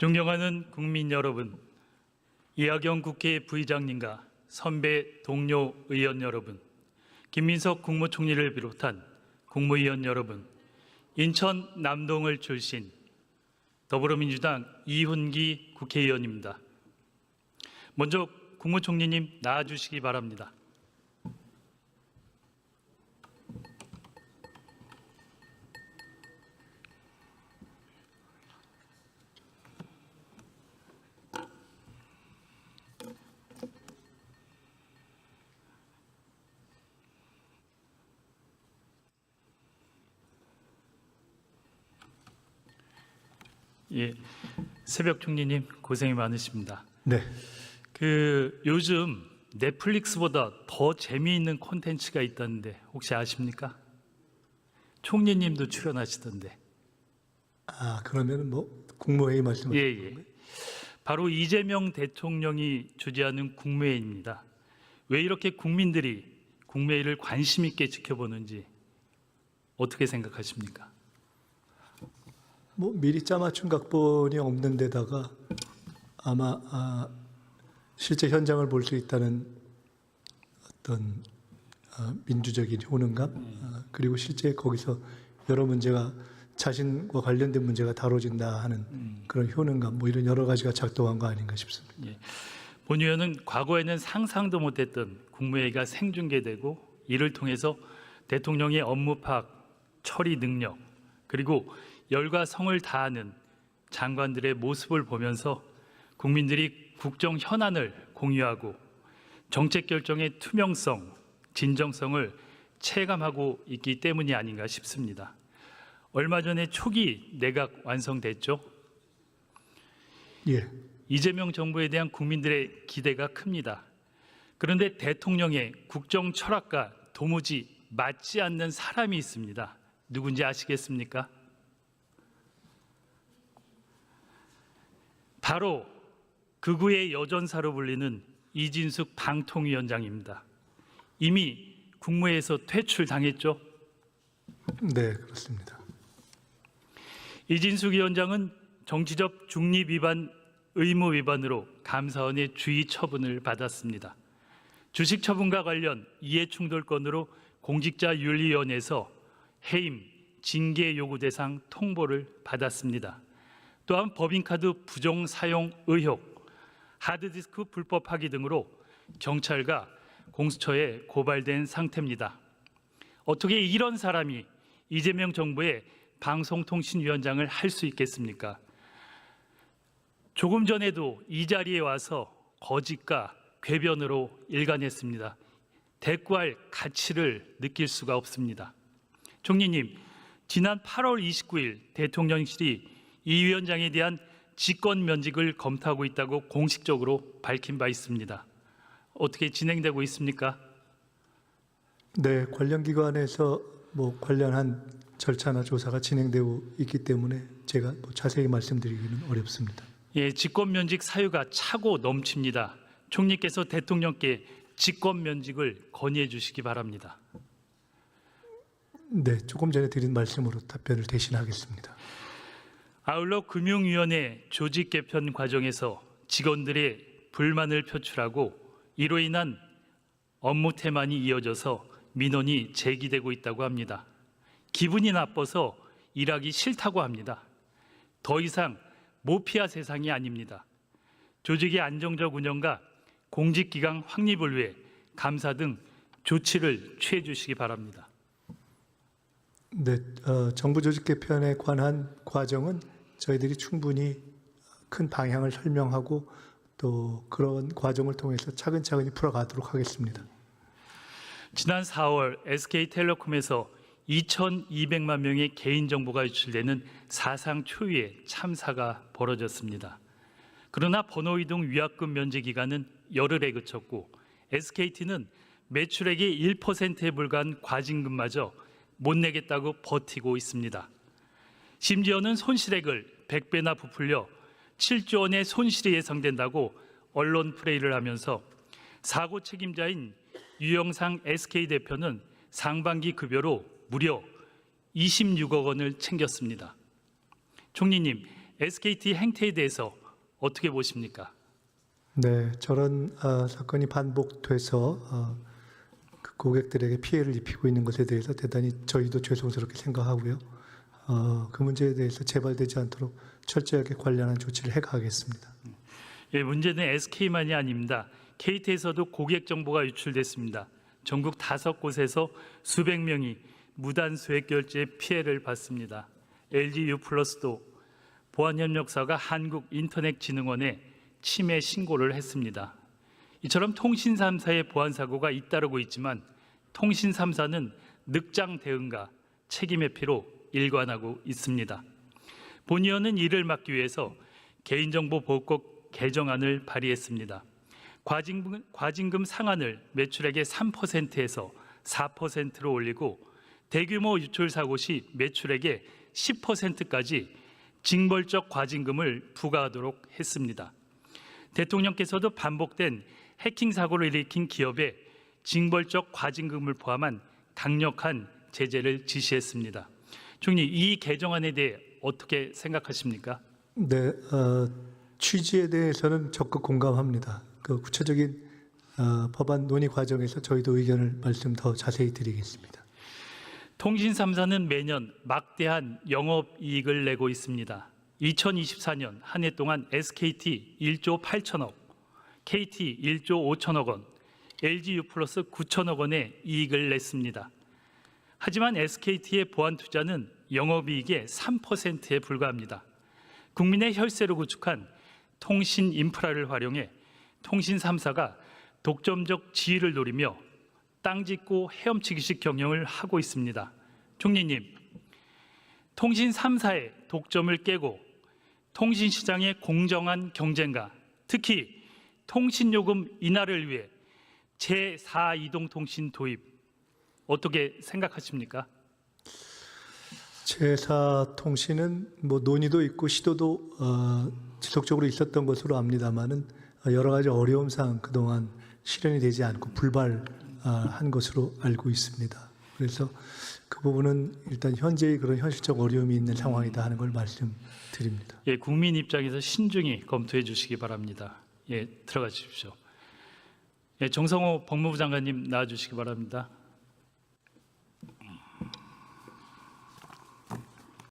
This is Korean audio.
존경하는 국민 여러분, 이하경 국회 부의장님과 선배 동료 의원 여러분, 김민석 국무총리를 비롯한 국무위원 여러분, 인천 남동을 출신 더불어민주당 이훈기 국회의원입니다. 먼저 국무총리님 나와주시기 바랍니다. 예, 새벽 총리님 고생이 많으십니다. 네. 요즘 넷플릭스보다 더 재미있는 콘텐츠가 있다는데 혹시 아십니까? 총리님도 출연하시던데. 그러면 뭐 국무회의 말씀하시는 예. 건가요? 바로 이재명 대통령이 주재하는 국무회의입니다. 왜 이렇게 국민들이 국무회의를 관심 있게 지켜보는지 어떻게 생각하십니까? 뭐 미리 짜맞춘 각본이 없는 데다가 아마 실제 현장을 볼 수 있다는 어떤 민주적인 효능감, 그리고 실제 거기서 여러 문제가 자신과 관련된 문제가 다뤄진다 하는 그런 효능감, 뭐 이런 여러 가지가 작동한 거 아닌가 싶습니다. 예. 본 의원은 과거에는 상상도 못했던 국무회의가 생중계되고 이를 통해서 대통령의 업무 파악, 처리 능력, 그리고 열과 성을 다하는 장관들의 모습을 보면서 국민들이 국정 현안을 공유하고 정책 결정의 투명성, 진정성을 체감하고 있기 때문이 아닌가 싶습니다. 얼마 전에 초기 내각 완성됐죠? 예. 이재명 정부에 대한 국민들의 기대가 큽니다. 그런데 대통령의 국정 철학과 도무지 맞지 않는 사람이 있습니다. 누군지 아시겠습니까? 바로 극우의 여전사로 불리는 이진숙 방통위원장입니다. 이미 국무회에서 퇴출당했죠? 네, 그렇습니다. 이진숙 위원장은 정치적 중립 위반, 의무 위반으로 감사원의 주의 처분을 받았습니다. 주식 처분과 관련 이해충돌 건으로 공직자윤리위원회에서 해임, 징계 요구 대상 통보를 받았습니다. 또한 법인카드 부정 사용 의혹, 하드디스크 불법 파기 등으로 경찰과 공수처에 고발된 상태입니다. 어떻게 이런 사람이 이재명 정부의 방송통신위원장을 할 수 있겠습니까? 조금 전에도 이 자리에 와서 거짓과 궤변으로 일관했습니다. 대꾸할 가치를 느낄 수가 없습니다. 총리님, 지난 8월 29일 대통령실이 이 위원장에 대한 직권 면직을 검토하고 있다고 공식적으로 밝힌 바 있습니다. 어떻게 진행되고 있습니까? 네, 관련 기관에서 뭐 관련한 절차나 조사가 진행되고 있기 때문에 제가 뭐 자세히 말씀드리기는 어렵습니다. 예, 직권 면직 사유가 차고 넘칩니다. 총리께서 대통령께 직권 면직을 건의해 주시기 바랍니다. 네, 조금 전에 드린 말씀으로 답변을 대신하겠습니다. 아울러 금융위원회 조직 개편 과정에서 직원들의 불만을 표출하고 이로 인한 업무 태만이 이어져서 민원이 제기되고 있다고 합니다. 기분이 나빠서 일하기 싫다고 합니다. 더 이상 모피아 세상이 아닙니다. 조직의 안정적 운영과 공직기강 확립을 위해 감사 등 조치를 취해 주시기 바랍니다. 네, 정부 조직 개편에 관한 과정은 저희들이 충분히 큰 방향을 설명하고 또 그런 과정을 통해서 차근차근히 풀어가도록 하겠습니다. 지난 4월 SK텔레콤에서 2,200만 명의 개인정보가 유출되는 사상 초유의 참사가 벌어졌습니다. 그러나 번호이동 위약금 면제 기간은 열흘에 그쳤고 SKT는 매출액의 1%에 불과한 과징금마저 못 내겠다고 버티고 있습니다. 심지어는 손실액을 100배나 부풀려 7조 원의 손실이 예상된다고 언론 플레이를 하면서 사고 책임자인 유영상 SK 대표는 상반기 급여로 무려 26억 원을 챙겼습니다. 총리님, SKT 행태에 대해서 어떻게 보십니까? 네, 저런 사건이 반복돼서 그 고객들에게 피해를 입히고 있는 것에 대해서 대단히 저희도 죄송스럽게 생각하고요. 그 문제에 대해서 재발되지 않도록 철저하게 관련한 조치를 해가겠습니다. 예, 문제는 SK만이 아닙니다. KT에서도 고객 정보가 유출됐습니다. 전국 5곳에서 수백 명이 무단 소액 결제 피해를 받습니다. LG U+도 보안협력사가 한국인터넷진흥원에 침해 신고를 했습니다. 이처럼 통신 3사의 보안 사고가 잇따르고 있지만 통신 3사는 늑장 대응과 책임 회피로 일관하고 있습니다. 본의원은 이를 막기 위해서 개인정보보호법 개정안을 발의했습니다. 과징금 상한을 매출액의 3%에서 4%로 올리고 대규모 유출 사고 시 매출액의 10%까지 징벌적 과징금을 부과하도록 했습니다. 대통령께서도 반복된 해킹 사고를 일으킨 기업에 징벌적 과징금을 포함한 강력한 제재를 지시했습니다. 총리, 이 개정안에 대해 어떻게 생각하십니까? 네, 취지에 대해서는 적극 공감합니다. 그 구체적인 법안 논의 과정에서 저희도 의견을 말씀 더 자세히 드리겠습니다. 통신 3사는 매년 막대한 영업이익을 내고 있습니다. 2024년 한 해 동안 SKT 1조 8천억, KT 1조 5천억 원, LG U+ 9천억 원의 이익을 냈습니다. 하지만 SKT의 보안 투자는 영업이익의 3%에 불과합니다. 국민의 혈세로 구축한 통신 인프라를 활용해 통신 3사가 독점적 지위를 노리며 땅 짓고 헤엄치기식 경영을 하고 있습니다. 총리님, 통신 3사의 독점을 깨고 통신 시장의 공정한 경쟁과 특히 통신요금 인하를 위해 제4이동통신 도입 어떻게 생각하십니까? 제4통신은 논의도 있고 시도도 지속적으로 있었던 것으로 압니다만은 여러 가지 어려움상 그동안 실현이 되지 않고 불발한 것으로 알고 있습니다. 그래서 그 부분은 일단 현재의 그런 현실적 어려움이 있는 상황이다 하는 걸 말씀드립니다. 예, 국민 입장에서 신중히 검토해 주시기 바랍니다. 예, 들어가 주십시오. 예, 정성호 법무부 장관님 나와 주시기 바랍니다.